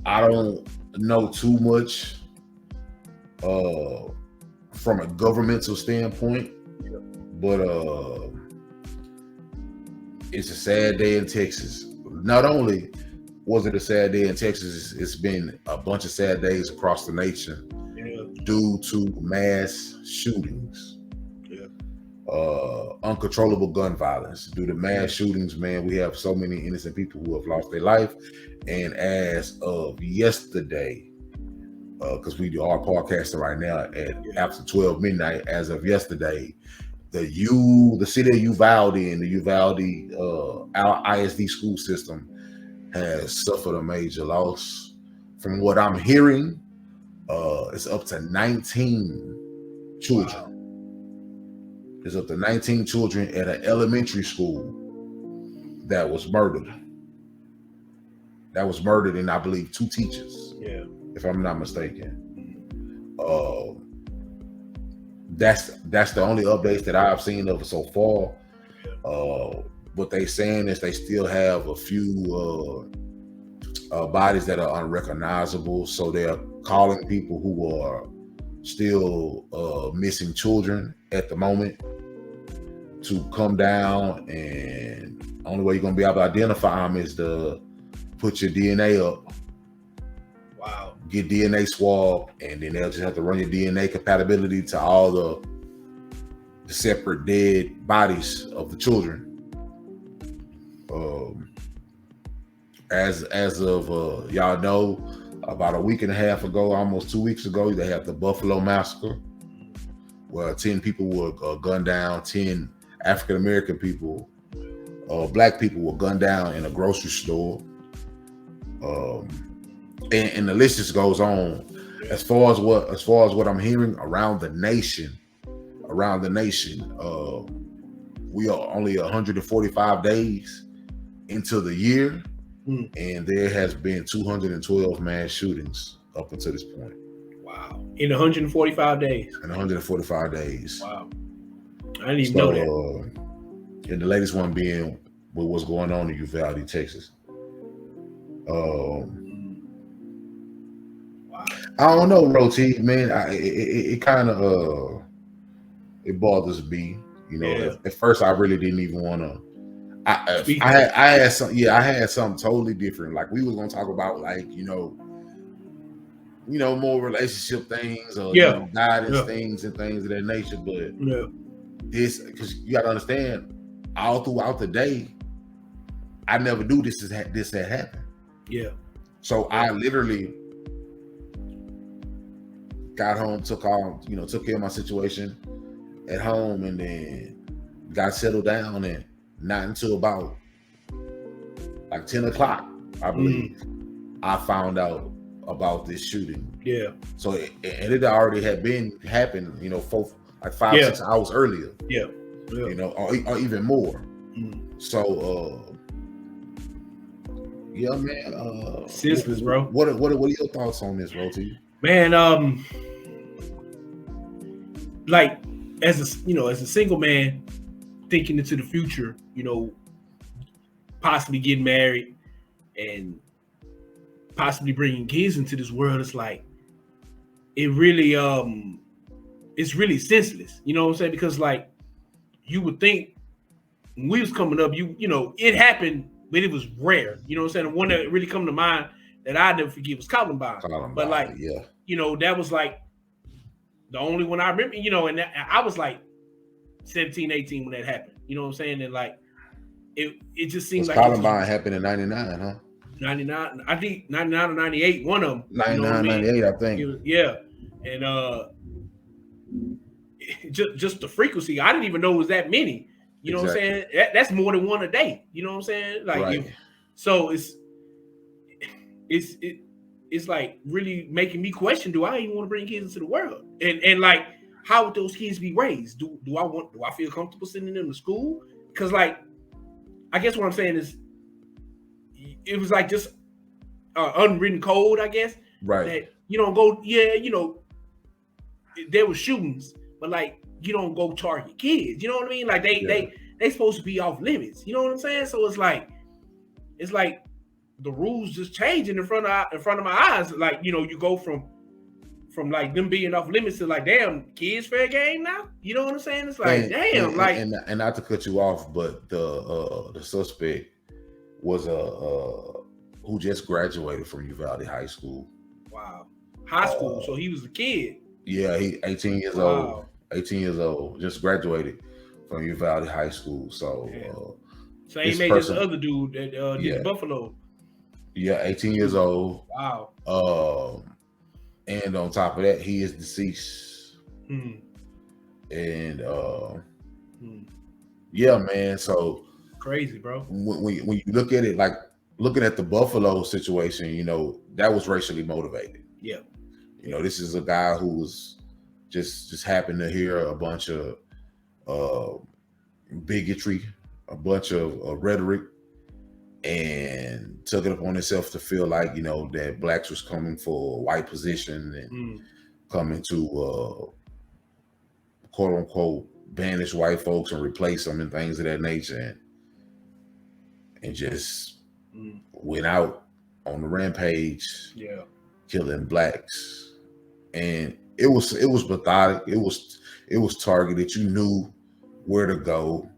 I don't know too much from a governmental standpoint, but it's a sad day in Texas. Not only was it a sad day in Texas, it's been a bunch of sad days across the nation due to mass shootings, uncontrollable gun violence. Due to mass shootings, man, we have so many innocent people who have lost their life. And as of yesterday, because we are podcasting right now at after 12 midnight, as of yesterday, the city of Uvalde and the Uvalde our ISD school system has suffered a major loss. From what I'm hearing, it's up to 19 children. Wow. It's up to 19 children at an elementary school that was murdered. And I believe 2 teachers. Yeah. If I'm not mistaken. That's the only updates that I've seen of it so far. What they saying is they still have a few bodies that are unrecognizable. So they're calling people who are still missing children at the moment to come down, and the only way you're gonna be able to identify them is to put your DNA up. Wow. Get DNA swab, and then they'll just have to run your DNA compatibility to all the separate dead bodies of the children. As of y'all know, about a week and a half ago, almost 2 weeks ago, they had the Buffalo Massacre, where 10 people were gunned down. 10 African American people, black people, were gunned down in a grocery store. And the list just goes on. As far as what I'm hearing around the nation, we are only 145 days into the year, and there has been 212 mass shootings up until this point. Wow! In 145 days. In 145 days. Wow! I didn't even know that. And the latest one being with what's going on in Uvalde, Texas. I don't know, Roti, man. It kind of it bothers me. You know, at first I really didn't even want to. I had something totally different. Like we was gonna talk about, like you know, more relationship things or guidance things and things of that nature. But this, because you got to understand, all throughout the day, I never knew this had happened. Yeah. So I literally got home, took care of my situation at home, and then got settled down, and not until about like 10 o'clock, I believe, I found out about this shooting. Yeah. So it had already happened, 5-6 hours earlier. Yeah. Or even more. So man. Senseless, bro. What are your thoughts on this, Roti? Man, like as a single man thinking into the future, possibly getting married and possibly bringing kids into this world, it's like it really it's really senseless. You know what I'm saying? Because like you would think when we was coming up, it happened, but it was rare. You know what I'm saying? The one that really come to mind that I never forget was Columbine. But like, that was like the only one I remember, and I was like 17, 18 when that happened. You know what I'm saying? And like, it just seemed like Columbine happened in 99, huh? 99, I think 99 or 98, one of them. 99, 98, I think. Yeah. And just the frequency, I didn't even know it was that many. You know what I'm saying? That's more than one a day. You know what I'm saying? Like, right. So it's like really making me question: do I even want to bring kids into the world? And like, how would those kids be raised? Do I feel comfortable sending them to school? Because like, I guess what I'm saying is, it was like just unwritten code, I guess. Right. That you don't go. Yeah, there were shootings, but like you don't go target kids. You know what I mean? Like they supposed to be off limits. You know what I'm saying? So it's like the rules just changing in front of my eyes. Like, you know, you go from like them being off limits to like, damn, kids fair game now. You know what I'm saying? It's like, damn, like, and not to cut you off, but the suspect was who just graduated from Uvalde High School. Wow, high school. So he was a kid. Yeah, he 18 years old. 18 years old, just graduated from Uvalde High School. So same age as the other dude that did Buffalo. Yeah, 18 years old. Wow. And on top of that, he is deceased. And yeah, man. So crazy, bro. When you look at it, like looking at the Buffalo situation, you know, that was racially motivated. Yeah. You know, this is a guy who was just happened to hear a bunch of bigotry, a bunch of rhetoric, and took it upon himself to feel like, you know, that blacks was coming for a white position and coming to quote unquote banish white folks and replace them and things of that nature, and just went out on the rampage, killing blacks. And it was methodic, it was targeted. You knew where to go.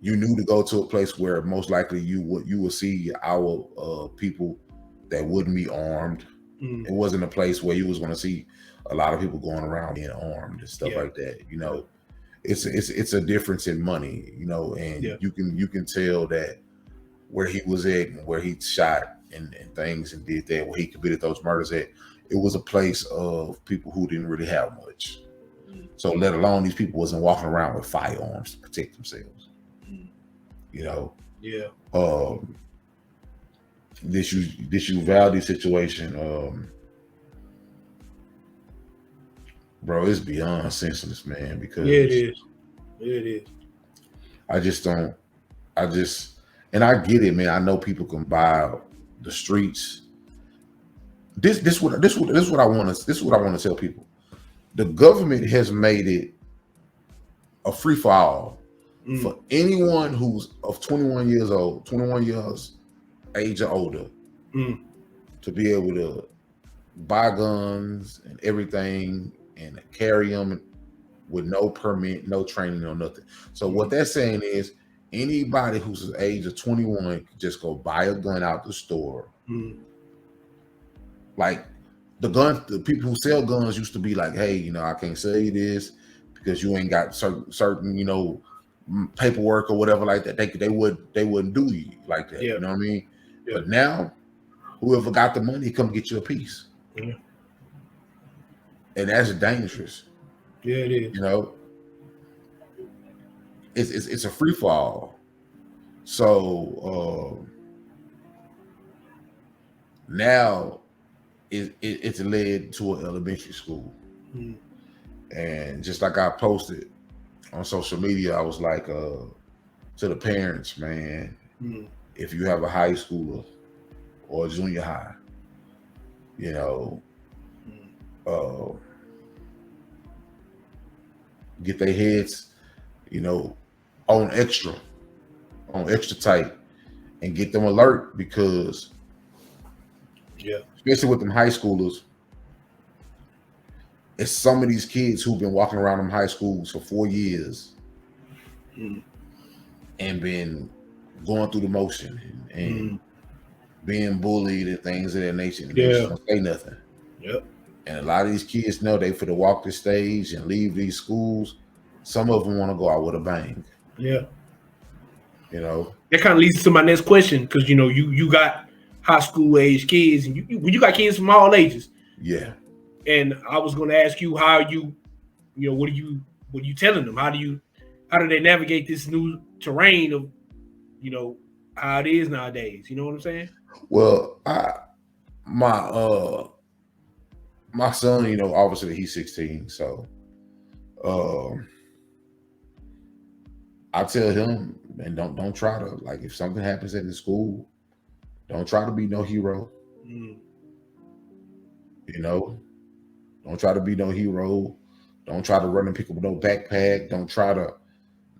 You knew to go to a place where most likely you would see our people that wouldn't be armed. It wasn't a place where you was going to see a lot of people going around being armed and stuff like that. You know, it's a difference in money. You know, and you can tell that where he was at and where he shot and things and did that, where he committed those murders at, it was a place of people who didn't really have much. So let alone these people wasn't walking around with firearms to protect themselves. You know, this Uvalde situation, bro, it's beyond senseless, man. Because it is. I get it, man. I know people can buy the streets. This is what I want to tell people. The government has made it a free for all. For anyone who's of 21 years age or older, to be able to buy guns and everything and carry them with no permit, no training, no nothing. So what they're saying is anybody who's the age of 21 can just go buy a gun out the store. Like the people who sell guns used to be like, hey, you know, I can't sell you this because you ain't got certain, you know, paperwork or whatever like that. They wouldn't do you like that. You know what I mean? But now, whoever got the money, come get you a piece. And that's dangerous. Yeah, it is. You know, it's a free for all. So now it's led to an elementary school, and just like I posted on social media, I was like, to the parents, man, if you have a high schooler or a junior high, you know, get their heads, you know, on extra tight and get them alert, because especially with them high schoolers, it's some of these kids who've been walking around them high schools for 4 years and been going through the motion and being bullied and things of that nature. And they just don't say nothing. And a lot of these kids know they for to walk the stage and leave these schools. Some of them want to go out with a bang. You know, that kind of leads to my next question, because you know you got high school age kids and you got kids from all ages. And I was going to ask you how you know, what are you telling them? How do they navigate this new terrain of, you know, how it is nowadays? You know what I'm saying? Well, my son, you know, obviously he's 16, so I tell him, man, don't try to, like, if something happens at the school, don't try to be no hero. You know, don't try to be no hero. Don't try to run and pick up no backpack. Don't try to,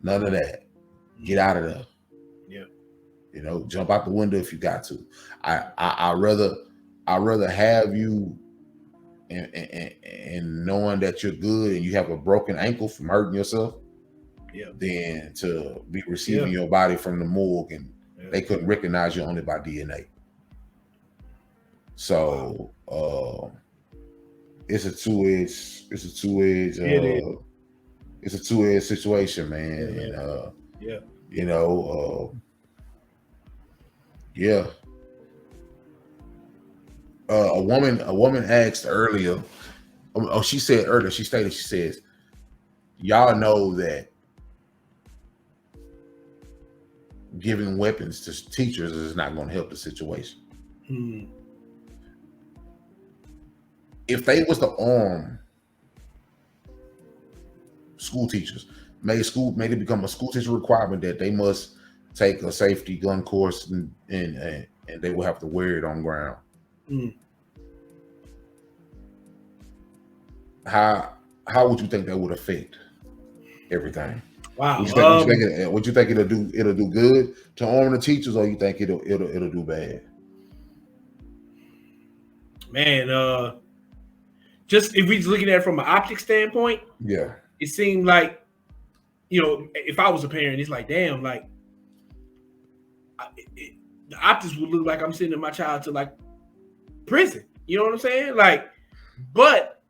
none of that. Get out of there. You know, jump out the window if you got to. I rather have you and knowing that you're good and you have a broken ankle from hurting yourself, than to be receiving your body from the morgue and they couldn't recognize you only by DNA. So it's a two-edged situation, man. And you know, a woman asked earlier. Oh, she said earlier. She says, "Y'all know that giving weapons to teachers is not going to help the situation." If they was to arm school teachers, made it become a school teacher requirement that they must take a safety gun course and they will have to wear it on ground. How would you think that would affect everything? Wow. Would you think it'll do good to arm the teachers, or you think it'll do bad? Man, just if we're just looking at it from an optic standpoint, it seemed like, you know, if I was a parent, it's like, damn, like the optics would look like I'm sending my child to like prison. You know what I'm saying? Like, but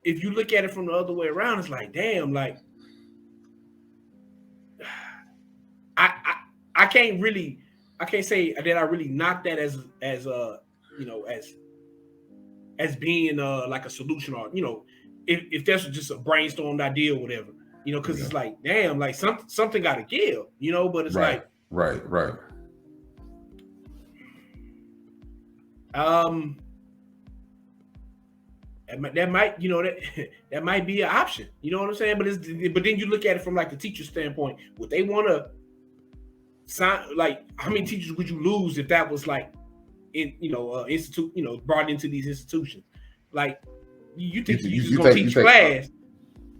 if you look at it from the other way around, it's like, damn, like I can't say that I really knock that as you know, as being like a solution, or, you know, if that's just a brainstormed idea or whatever, you know, because it's like, damn, like something got to give, you know, but it's right. That might, you know, that might be an option, you know what I'm saying? But then you look at it from like the teacher standpoint. Would they want to sign? Like, how many teachers would you lose if that was like in, you know, institute, you know, brought into these institutions? Like, you think you just gonna teach class,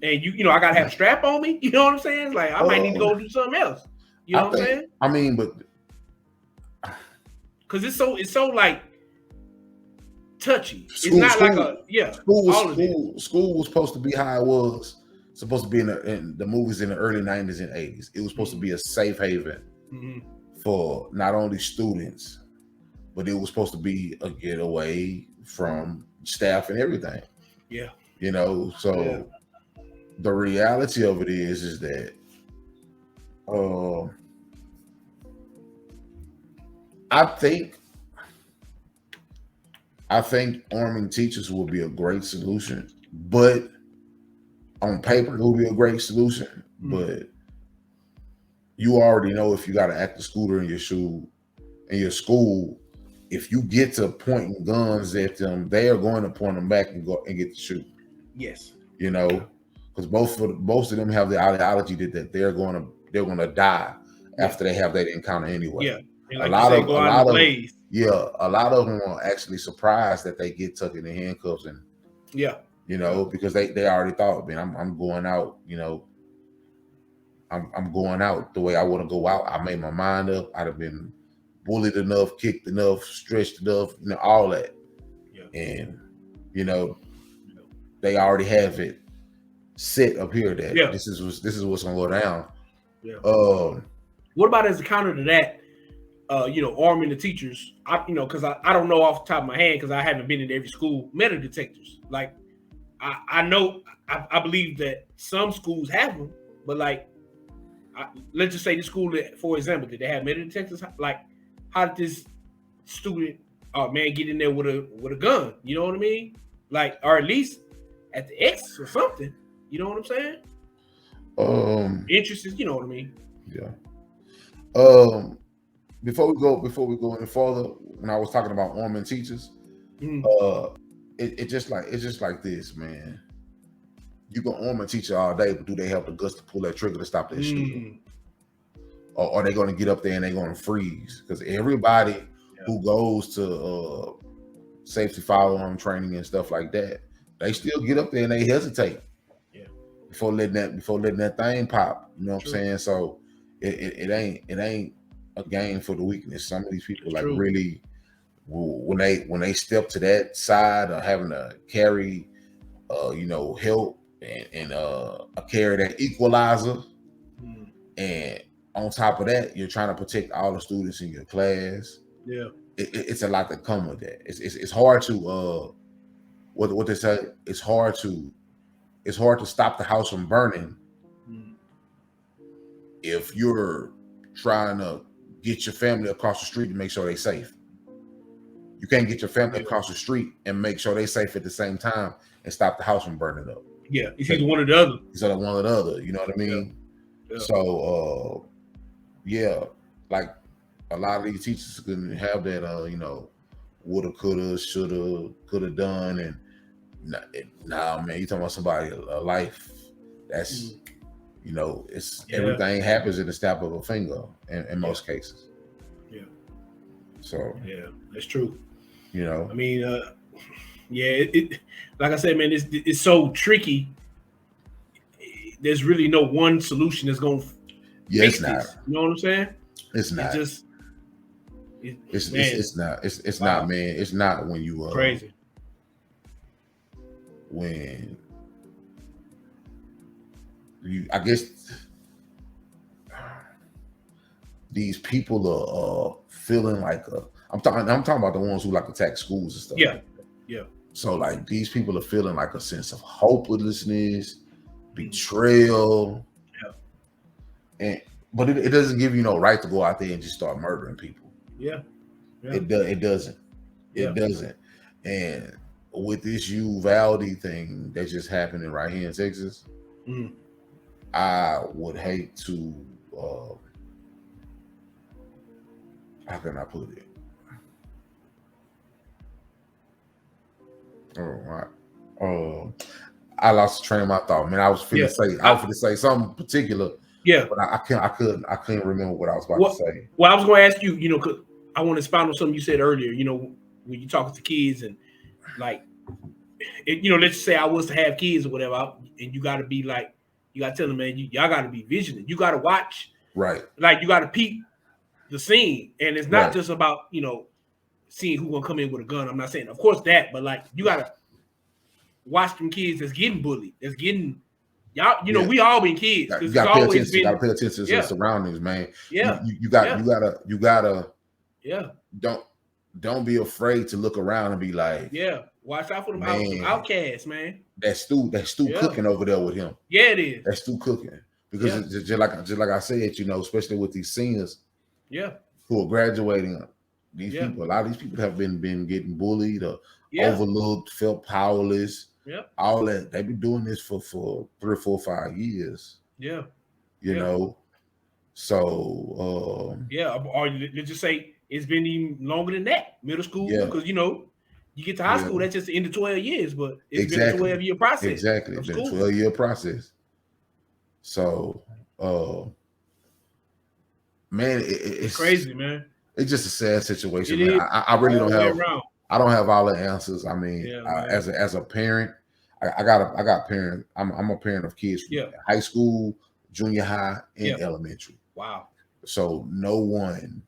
and you know, I gotta have a strap on me? You know what I'm saying? Like, I might need to go do something else. You know what I'm saying? I mean, but because it's so like touchy. It's not like a School was supposed to be how it was supposed to be in the movies in the early 90s and 80s. It was supposed to be a safe haven for not only students, but it was supposed to be a getaway from staff and everything. Yeah. You know, so the reality of it is that I think arming teachers will be a great solution, but on paper it will be a great solution. But you already know, if you got an active shooter in your school, if you get to pointing guns at them, they are going to point them back and go and get to shoot. Yes. You know, because most of them have the ideology that they're going to die after they have that encounter anyway. Yeah. Like a lot of them are actually surprised that they get tucked in the handcuffs, and you know, because they already thought, man, I'm going out, you know, I'm going out the way I want to go out. I made my mind up. I'd have been bullied enough, kicked enough, stretched enough, you know, all that. And you know, they already have it set up here that this is what's gonna go down. What about as a counter to that? You know, arming the teachers. You know, because I don't know off the top of my head, because I haven't been in every school, metal detectors. Like, I know, I believe that some schools have them, but like, let's just say the school that, for example, did they have metal detectors? Like, how did this student, man, get in there with a gun? You know what I mean? Like, or at least at the exit or something. You know what I'm saying? Interests, you know what I mean? Yeah. Before we go any further, when I was talking about arming teachers, it's just like this, man. You can arm a teacher all day, but do they have the guts to pull that trigger to stop that shooting? Or are they going to get up there and they're going to freeze? Because everybody who goes to safety firearm training and stuff like that, they still get up there and they hesitate before letting that thing pop. You know what I'm saying? So it ain't a game for the weakness. Some of these people That's like true. really when they step to that side of having to carry help and carry that equalizer, and on top of that, you're trying to protect all the students in your class. Yeah. It's a lot that come with that. It's hard to what they say. It's hard to stop the house from burning if you're trying to get your family across the street to make sure they're safe. You can't get your family across the street and make sure they're safe at the same time and stop the house from burning up. Yeah, it's either one or the other. It's either one or the other. You know what I mean? Yeah. So, like a lot of these teachers couldn't have that, woulda, coulda, shoulda, coulda done, and nah, man, you talking about somebody a life that's, it's everything happens in the snap of a finger in most cases. Yeah. So yeah, that's true. I mean, it like I said, man, it's so tricky. There's really no one solution that's going to fix this. You know what I'm saying? It's not. It's not. It's not, man. It's not when you crazy. When I guess these people are feeling like I'm talking about the ones who like attack schools and stuff. Yeah. Yeah. So like these people are feeling like a sense of hopelessness, betrayal. Yeah. But it doesn't give you no right to go out there and just start murdering people. Yeah. It doesn't. It doesn't. And with this Uvalde thing that just happening right here in Texas, I would hate to how can I put it? I lost the train of my thought, man. I was finna say something particular. Yeah, but I couldn't remember what I was about to say. Well, I was going to ask you, cause I want to expound on something you said earlier. When you talking to kids and like, let's just say I was to have kids or whatever, and you got to be like, you got to tell them, man, y'all got to be vigilant. You got to watch, right? Like you got to peep the scene, and it's not just about seeing who gonna come in with a gun. I'm not saying, of course, that, but like you got to watch them kids that's getting bullied, that's getting. Y'all, we all been kids. You gotta pay attention. You gotta pay attention to your surroundings, man. Yeah, you gotta. Yeah. Don't be afraid to look around and be like, watch out for them outcasts, man. That's Stu cooking over there with him. Yeah, it is. That's Stu cooking because it's just like I said, especially with these seniors, who are graduating. These people, a lot of these people have been getting bullied or overlooked, felt powerless. Yep. All that they've been doing this for 3, 4, 5 years. Yeah. You know. So or let's just say it's been even longer than that, middle school, because you get to high school, that's just the end of 12 years, but it's been a 12-year process. Exactly. It's been a 12-year process. So man, it's crazy, man. It's just a sad situation, man. I really don't have I don't have all the answers. I mean, as a parent, I got parents. I'm a parent of kids from high school, junior high, and elementary. Wow. So no one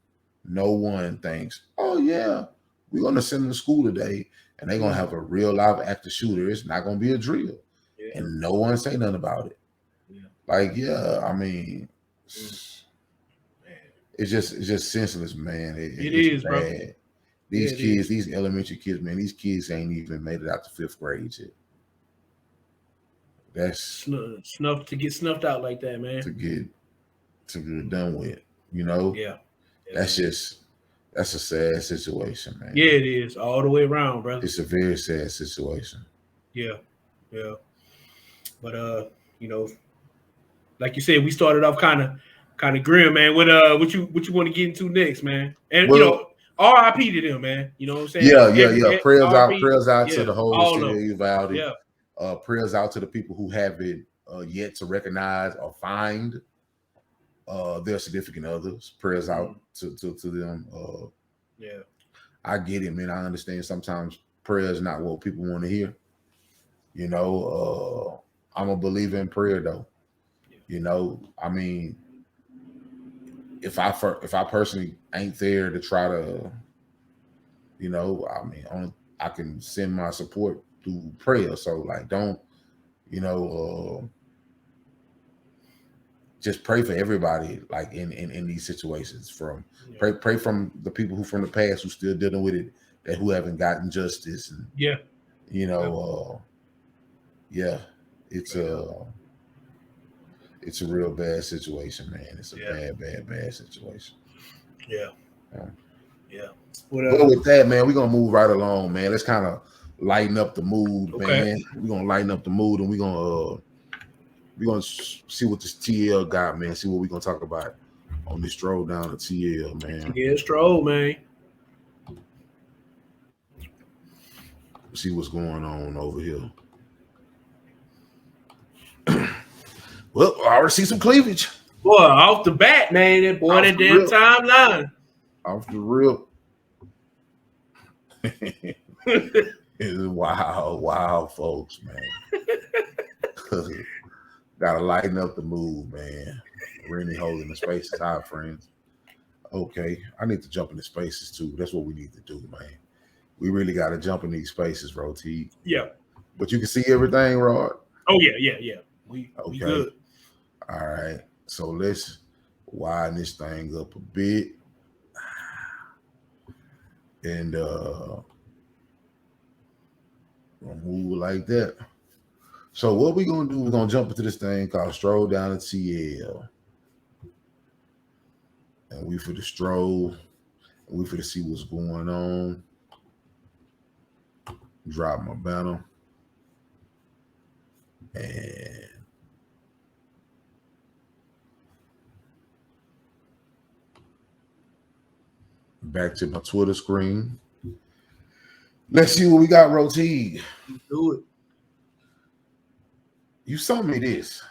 thinks, oh yeah, we're gonna send them to school today, and they're gonna have a real live active shooter. It's not gonna be a drill, and no one say nothing about it. Like, I mean. It's just senseless, man. It is, bad. Bro. These kids, these elementary kids, man, these kids ain't even made it out to 5th grade yet. That's snuffed to get snuffed out like that, man. To get done with, Yeah. That's a sad situation, man. Yeah, it is all the way around, brother. It's a very sad situation. Yeah. But like you said, we started off kind of grim, man. What you want to get into next, man? And R.I.P. to them, man. You know what I'm saying? Yeah. Prayers out to the whole city of Uvalde. Yeah. Prayers out to the people who haven't yet to recognize or find their significant others. Prayers out to them. I get it, man. I understand sometimes prayer is not what people want to hear. I'm a believer in prayer, though. I mean, if I personally ain't there to try to, you know, I mean, I can send my support through prayer. So like, don't, you know, just pray for everybody, like in these situations. From pray from the people who from the past who still dealing with it, that who haven't gotten justice, and you know, it's a real bad situation, man. It's a bad situation. Yeah. But with that, man, we're gonna move right along, man. Let's kind of lighten up the mood, man. We're gonna lighten up the mood, and we're gonna see what this TL got, man. See what we're gonna talk about on this stroll down to TL, man. Yeah, stroll, man. See what's going on over here. Well, I already see some cleavage. Boy, off the bat, man. That boy, that damn timeline. Off the rip. It's wild, folks, man. Gotta lighten up the mood, man. Rennie holding the spaces out, friends. Okay, I need to jump in the spaces too. That's what we need to do, man. We really gotta jump in these spaces, Roti. Yeah. But you can see everything, Rod? Oh, yeah. We good. All right. So let's widen this thing up a bit. And move like that. So what we're gonna do, we're gonna jump into this thing called Stroll Down to TL. And we for the stroll, and we for to see what's going on. Drop my banner. And back to my Twitter screen. Let's see what we got, Roti. Do it. You sent me this.